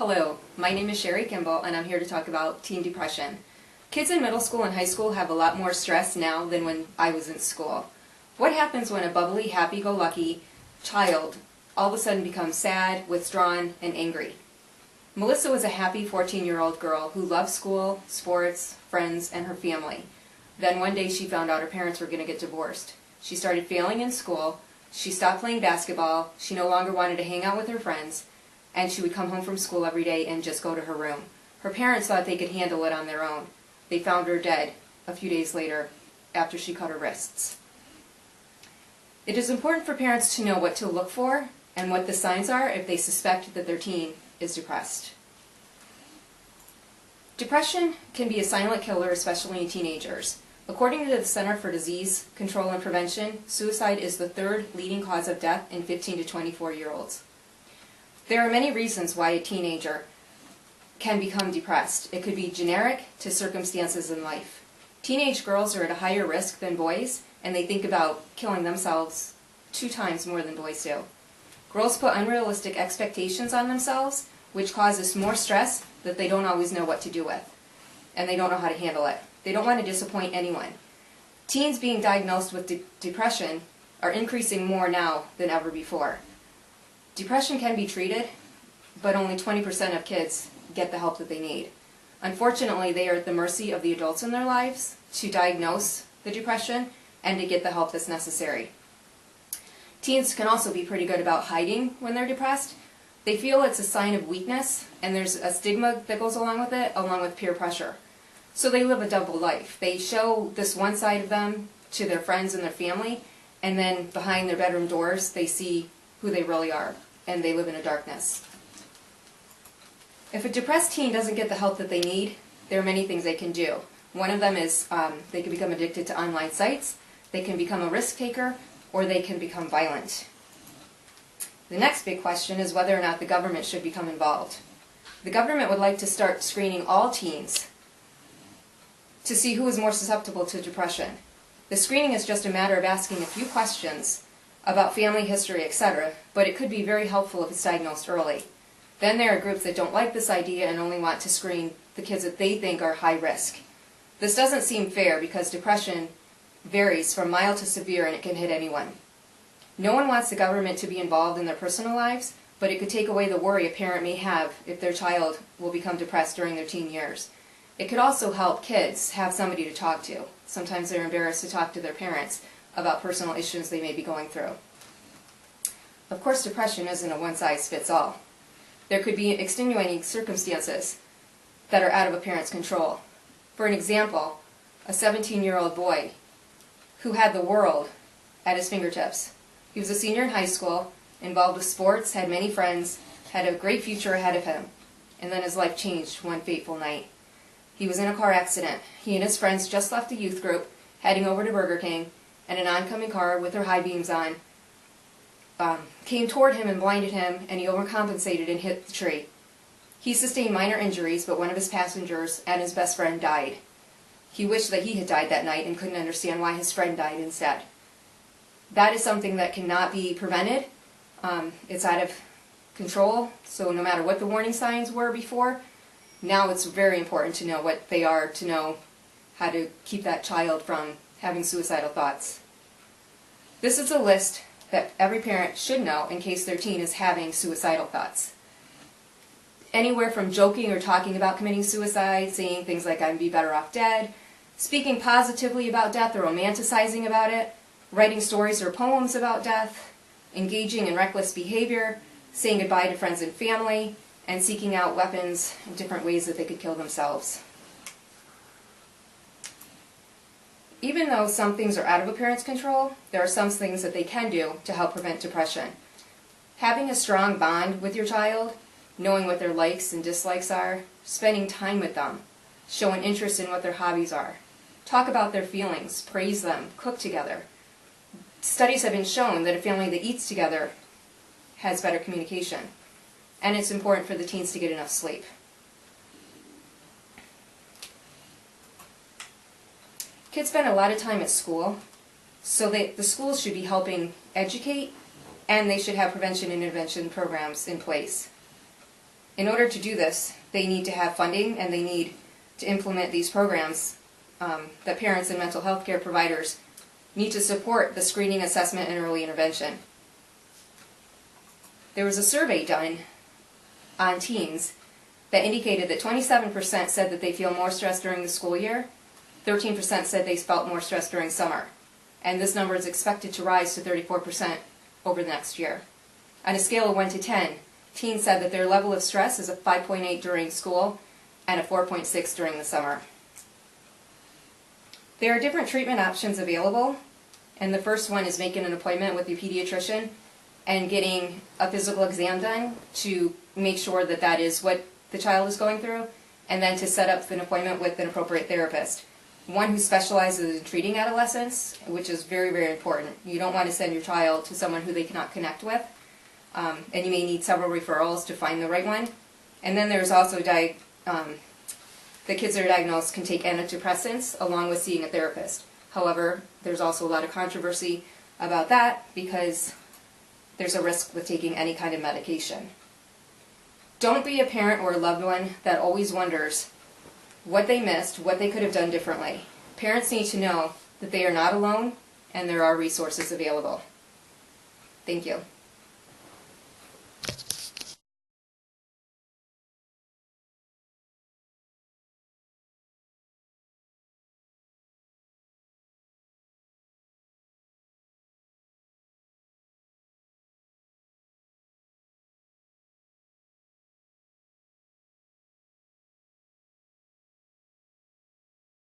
Hello, my name is Sherry Kimball and I'm here to talk about teen depression. Kids in middle school and high school have a lot more stress now than when I was in school. What happens when a bubbly, happy-go-lucky child all of a sudden becomes sad, withdrawn, and angry? Melissa was a happy 14-year-old girl who loved school, sports, friends, and her family. Then one day she found out her parents were going to get divorced. She started failing in school, she stopped playing basketball, she no longer wanted to hang out with her friends, and she would come home from school every day and just go to her room. Her parents thought they could handle it on their own. They found her dead a few days later after she cut her wrists. It is important for parents to know what to look for and what the signs are if they suspect that their teen is depressed. Depression can be a silent killer, especially in teenagers. According to the Center for Disease Control and Prevention, suicide is the third leading cause of death in 15 to 24-year-olds. There are many reasons why a teenager can become depressed. It could be generic to circumstances in life. Teenage girls are at a higher risk than boys, and they think about killing themselves 2 times more than boys do. Girls put unrealistic expectations on themselves, which causes more stress that they don't always know what to do with, and they don't know how to handle it. They don't want to disappoint anyone. Teens being diagnosed with depression are increasing more now than ever before. Depression can be treated, but only 20% of kids get the help that they need. Unfortunately, they are at the mercy of the adults in their lives to diagnose the depression and to get the help that's necessary. Teens can also be pretty good about hiding when they're depressed. They feel it's a sign of weakness, and there's a stigma that goes along with it, along with peer pressure. So they live a double life. They show this one side of them to their friends and their family, and then behind their bedroom doors they see who they really are, and they live in a darkness. If a depressed teen doesn't get the help that they need, there are many things they can do. One of them is they can become addicted to online sites, they can become a risk taker, or they can become violent. The next big question is whether or not the government should become involved. The government would like to start screening all teens to see who is more susceptible to depression. The screening is just a matter of asking a few questions about family history, etc., but it could be very helpful if it's diagnosed early. Then there are groups that don't like this idea and only want to screen the kids that they think are high risk. This doesn't seem fair because depression varies from mild to severe and it can hit anyone. No one wants the government to be involved in their personal lives, but it could take away the worry a parent may have if their child will become depressed during their teen years. It could also help kids have somebody to talk to. Sometimes they're embarrassed to talk to their parents about personal issues they may be going through. Of course, depression isn't a one-size-fits-all. There could be extenuating circumstances that are out of a parent's control. For an example, a 17-year-old boy who had the world at his fingertips. He was a senior in high school, involved with sports, had many friends, had a great future ahead of him, and then his life changed one fateful night. He was in a car accident. He and his friends just left the youth group, heading over to Burger King, and an oncoming car with her high beams on came toward him and blinded him, and he overcompensated and hit the tree. He sustained minor injuries, but one of his passengers and his best friend died. He wished that he had died that night and couldn't understand why his friend died instead. That is something that cannot be prevented. It's out of control, so no matter what the warning signs were before, now it's very important to know what they are, to know how to keep that child from having suicidal thoughts. This is a list that every parent should know in case their teen is having suicidal thoughts. Anywhere from joking or talking about committing suicide, saying things like I'd be better off dead, speaking positively about death or romanticizing about it, writing stories or poems about death, engaging in reckless behavior, saying goodbye to friends and family, and seeking out weapons and different ways that they could kill themselves. Even though some things are out of a parent's control, there are some things that they can do to help prevent depression. Having a strong bond with your child, knowing what their likes and dislikes are, spending time with them, showing interest in what their hobbies are. Talk about their feelings, praise them, cook together. Studies have been shown that a family that eats together has better communication, and it's important for the teens to get enough sleep. Kids spend a lot of time at school, so the schools should be helping educate, and they should have prevention and intervention programs in place. In order to do this, they need to have funding and they need to implement these programs that parents and mental health care providers need to support the screening, assessment, and early intervention. There was a survey done on teens that indicated that 27% said that they feel more stressed during the school year, 13% said they felt more stressed during summer, and this number is expected to rise to 34% over the next year. On a scale of 1 to 10, teens said that their level of stress is a 5.8 during school and a 4.6 during the summer. There are different treatment options available, and the first one is making an appointment with your pediatrician and getting a physical exam done to make sure that that is what the child is going through, and then to set up an appointment with an appropriate therapist. One who specializes in treating adolescents, which is very, very important. You don't want to send your child to someone who they cannot connect with, and you may need several referrals to find the right one. And then there's also the kids that are diagnosed can take antidepressants along with seeing a therapist. However, there's also a lot of controversy about that because there's a risk with taking any kind of medication. Don't be a parent or a loved one that always wonders what they missed, what they could have done differently. Parents need to know that they are not alone and there are resources available. Thank you.